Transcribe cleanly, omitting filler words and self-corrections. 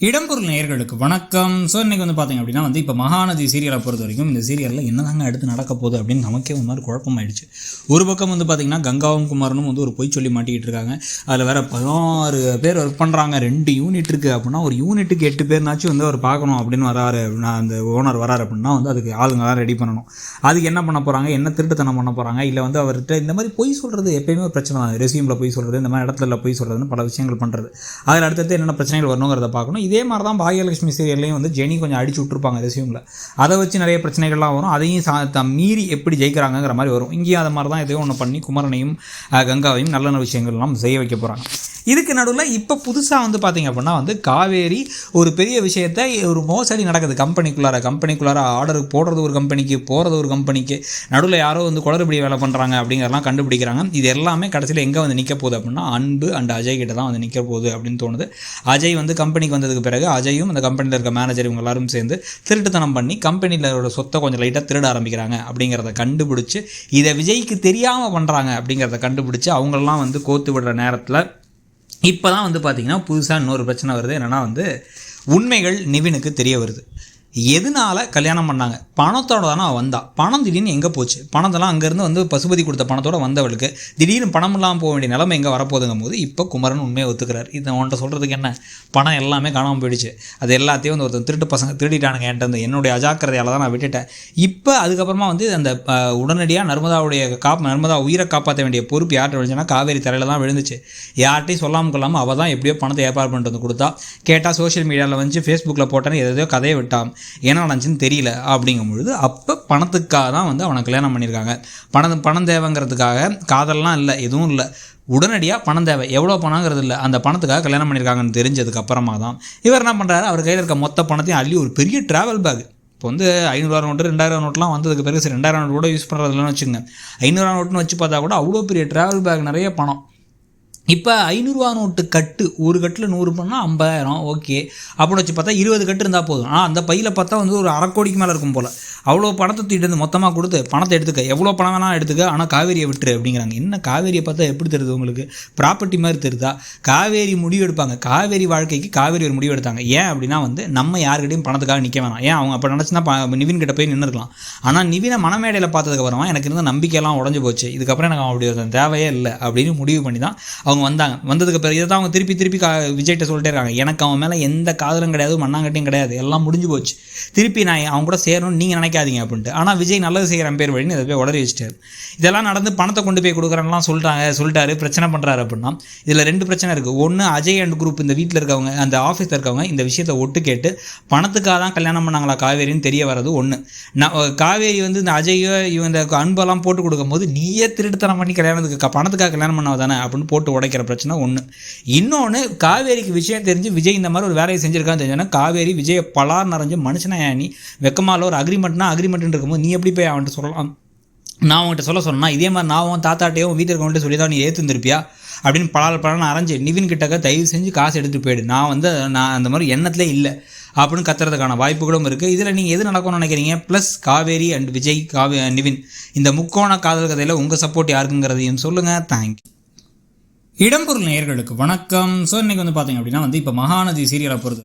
இடம்பொருள் நேயர்களுக்கு வணக்கம். ஸோ இன்றைக்கி பார்த்திங்க அப்படின்னா இப்போ மகாநதி சீரியலை பொறுத்த வரைக்கும் இந்த சீரியலில் என்னதாங்க அடுத்து நடக்க போகுது அப்படின்னு நமக்கே ஒரு மாதிரி குழப்பமாயிடுச்சு. ஒரு பக்கம் பார்த்திங்கன்னா கங்காவும் குமாரனும் ஒரு பொய் சொல்லி மாட்டிக்கிட்டு இருக்காங்க. அதில் வேறு 16 பேர் ஒர்க் பண்ணுறாங்க. 2 யூனிட் இருக்குது அப்படின்னா ஒரு யூனிட்டுக்கு 8 பேர்னாச்சும் அவர் பார்க்கணும் அப்படின்னு வராரு அப்படின்னா, அந்த ஓனர் வராரு அப்படின்னா அதுக்கு ஆளுங்களாம் ரெடி பண்ணணும். அதுக்கு என்ன பண்ண போகிறாங்க, என்ன திருட்டுத்தனம் பண்ண போகிறாங்க, இல்லை அவர்கிட்ட இந்த மாதிரி பொய் சொல்கிறது எப்போயுமே ஒரு பிரச்சனை தான். ரெசியூமில் பொய் சொல்கிறது, இந்த மாதிரி இடத்துல பொய் சொல்கிறதுன்னு பல விஷயங்கள் பண்ணுறது. அதில் அடுத்தடுத்து என்னென்ன பிரச்சனைகள் வரணுங்கிறத பார்க்கணும். இதே மாதிரி தான் பாகியலட்சுமி சீரியல்லையும் ஜெனி கொஞ்சம் அடிச்சு விட்டுருப்பாங்க ரெசியூமில். அதை வச்சு நிறைய பிரச்சனைகள்லாம் வரும். அதையும் மீறி எப்படி ஜெயிக்கிறாங்கிற மாதிரி வரும். இங்கேயும் அது மாதிரி தான் எதையோ ஒன்று பண்ணி குமரனையும் கங்காவையும் நல்ல நல்ல விஷயங்கள்லாம் செய்ய வைக்க போகிறாங்க. இதுக்கு நடுவில் இப்போ புதுசாக பார்த்திங்க அப்படின்னா காவேரி ஒரு பெரிய விஷயத்தை ஒரு மோசடி நடக்குது கம்பெனிக்குள்ளார ஆர்டர் போடுறது ஒரு கம்பெனிக்கு, போகிறது ஒரு கம்பெனிக்கு, நடுவில் யாரோ குளறுபடி வேலை பண்ணுறாங்க அப்படிங்கிறலாம் கண்டுபிடிக்கிறாங்க. இது எல்லாமே கடைசியில் எங்கே நிற்க போகுது அப்படின்னா அன்பு அண்ட் அஜய் கிட்ட தான் நிற்க போகுது அப்படின்னு தோணுது. அஜய் கம்பெனிக்கு வந்ததுக்கு பிறகு அஜயும் அந்த கம்பெனியில் இருக்க மேனேஜர் இவங்க எல்லாரும் சேர்ந்து திருட்டுத்தனம் பண்ணி கம்பெனியில் சொத்தை கொஞ்சம் லைட்டாக திருட ஆரம்பிக்கிறாங்க அப்படிங்கிறத கண்டுபிடிச்சி, இதை விஜய்க்கு தெரியாமல் பண்ணுறாங்க அப்படிங்கிறத கண்டுபிடிச்சி அவங்களெல்லாம் கோத்து விடுற நேரத்தில் இப்போ தான் பார்த்திங்கன்னா புதுசாக இன்னொரு பிரச்சனை வருது. என்னென்னா உண்மைகள் நிவினுக்கு தெரிய வருது. எதனால் கல்யாணம் பண்ணாங்க? பணத்தோடு தானே வந்தாள். பணம் திடீர்னு எங்கே போச்சு? பணத்தெல்லாம் அங்கேருந்து பசுபதி கொடுத்த பணத்தோடு வந்தவளுக்கு திடீர்னு பணம் இல்லாமல் போக வேண்டிய நிலைமை எங்கே வரப்போகுதுங்கும் போது இப்போ குமரன் உண்மையை ஒத்துக்கிறார். இதை அவன்கிட்ட சொல்கிறதுக்கு என்ன, பணம் எல்லாமே காணாமல் போயிடுச்சு, அது எல்லாத்தையும் ஒருத்தர் திருட்டு பசங்க திருடிட்டானுங்க என்கிட்ட என்னுடைய அஜாக்கிரதையால் தான் நான் விட்டுட்டேன். இப்போ அதுக்கப்புறமா அந்த உடனடியாக நர்மதா உயிரை காப்பாற்ற வேண்டிய பொறுப்பு யார்கிட்ட விழுந்துச்சுன்னா காவேரி தலையில் தான் விழுந்துச்சு. யார்ட்டையும் சொல்லாமல் கொள்ளாமல் அவள் தான் எப்படியோ பணத்தை ஏற்பாடு பண்ணிட்டு கொடுத்தா. கேட்டால் சோஷியல் மீடியாவில் ஃபேஸ்புக்கில் போட்டேன்னு எதையோ கதையை விட்டான், என்ன நடந்துச்சுன்னு தெரியல. அப்படிங்கும் பொழுது அப்போ பணத்துக்காக தான் அவனை கல்யாணம் பண்ணியிருக்காங்க. பணம் தேவைங்கிறதுக்காக காதல்லாம் இல்லை, எதுவும் இல்லை. உடனடியாக பணம் தேவை, எவ்வளோ பணங்கிறது இல்லை, அந்த பணத்துக்காக கல்யாணம் பண்ணியிருக்காங்கன்னு தெரிஞ்சதுக்கு அப்புறமா தான் இவர் என்ன பண்ணுறாரு, அவர் கையில் இருக்க மொத்த பணத்தையும் அள்ளி ஒரு பெரிய ட்ராவல் பேக், இப்போ 500 நோட்டு 2000 நோட்லாம் வந்ததுக்கு பிறகு 2000 நோட்டு கூட யூஸ் பண்ணுறதுலன்னு வச்சுங்க, 500 நோட்டுன்னு வச்சு பார்த்தா கூட அவ்வளோ பெரிய ட்ராவல் பேக் நிறைய பணம். இப்போ 500 நோட்டு கட்டு, ஒரு கட்டில் 100 பண்ணால் 50,000, ஓகே. அப்படின்னு வச்சு பார்த்தா 20 கட்டு இருந்தால் போதும். அந்த பையில் பார்த்தா ஒரு 1/2 கோடிக்கு மேலே இருக்கும் போல். அவ்வளோ பணத்தை தூக்கிட்டு மொத்தமாக கொடுத்து பணத்தை எடுத்துக்க, எவ்வளோ பணம் வேணால் எடுத்துக்க, ஆனால் காவேரியை விட்டுரு அப்படிங்கிறாங்க. என்ன காவேரியை பார்த்தா எப்படி தெரியுது உங்களுக்கு? ப்ராப்பர்ட்டி மாதிரி தெரியுதா? காவேரி முடிவு எடுப்பாங்க. காவேரி வாழ்க்கைக்கு காவேரி ஒரு முடிவு எடுத்தாங்க. ஏன் அப்படின்னா நம்ம யாருக்கிட்டையும் பணத்துக்காக நிற்க வேணாம். ஏன் அவங்க அப்போ நினச்சினா நிவின் கிட்ட போய் நின்றுருக்கலாம். ஆனால் நிவினை மனமேடையில் பார்த்ததுக்கு அப்புறமா எனக்கு இருந்த நம்பிக்கையெல்லாம் உடஞ்சி போச்சு. இதுக்கப்புறம் எனக்கு அப்படி தேவையே இல்லை அப்படின்னு முடிவு பண்ணி தான் அவங்க வந்தாங்க. வந்ததுக்கு பிறகு இதை தான் அவங்க திருப்பி விஜய்கிட்ட சொல்லிட்டே இருக்காங்க, எனக்கு அவன் மேலே எந்த காதலும் கிடையாது, மண்ணாங்கட்டியும் கிடையாது, எல்லாம் முடிஞ்சு போச்சு, திருப்பி நான் அவங்க கூட சேரணும்னு நீங்கள் நினைக்காதீங்க அப்படின்ட்டு. ஆனால் விஜய் நல்லது செய்கிறேன் பேர் வழின்னு இதை போய் உடறி வச்சிட்டாரு. இதெல்லாம் நடந்து பணத்தை கொண்டு போய் கொடுக்குறேன்லாம் சொல்லிட்டாரு, பிரச்சனை பண்ணுறாரு அப்படின்னா இதில் 2 பிரச்சனை இருக்குது. ஒன்று, அஜய் அண்ட் குரூப் இந்த வீட்டில் இருக்கவங்க, அந்த ஆஃபீஸில் இருக்கவங்க இந்த விஷயத்தை ஒட்டு கேட்டு பணத்துக்காக தான் கல்யாணம் பண்ணாங்களா காவேரின்னு தெரிய வர்றது ஒன்று. காவேரி இந்த அஜயோ இந்த அன்பெல்லாம் போட்டு கொடுக்கும்போது நீயே திருட்டுத்தனம் பண்ணி கல்யாணத்துக்கு பணத்துக்காக கல்யாணம் பண்ணால் தானே அப்படின்னு போட்டு உடைக்கிற பிரச்சனை ஒன்று. இன்னொன்று, காவேரிக்கு விஷயம் தெரிஞ்சு விஜய் இந்த மாதிரி ஒரு வேலையை செஞ்சுருக்கான்னு தெரிஞ்சோன்னா காவேரி விஜயை பலார் நிறைஞ்சு மனுஷனா நீ வெக்கமால ஒரு அக்ரிமெண்ட்னு இருக்கும்போது நீ எப்படி போய் அவன்கிட்ட சொல்லலாம்? நான் அவங்ககிட்ட சொன்னா இதே மாதிரி நான் உன் தாத்தாட்டையும் வீட்டில் இருக்கவங்கள்ட்ட சொல்லி தான் நீ ஏற்றுந்திருப்பியா அப்படின்னு பலான்னு அரைஞ்சு நிவின் கிட்டக்க தயவு செஞ்சு காசு எடுத்துகிட்டு போயிடு, நான் அந்த மாதிரி எண்ணத்திலே இல்லை அப்படின்னு கத்துறதுக்கான வாய்ப்புகளும் இருக்குது. இதில் நீங்கள் எது நடக்கும்னு நினைக்கிறீங்க? ப்ளஸ் காவேரி அண்ட் விஜய் நிவின் இந்த முக்கோண காதல் கதையில் உங்கள் சப்போர்ட் யாருக்குங்கிறதையும் சொல்லுங்கள். தேங்க்யூ. இடம்பொருள் நேயர்களுக்கு வணக்கம். ஸோ இன்றைக்கி பார்த்திங்க அப்படின்னா இப்போ மகாநதி சீரியலை பொறுத்து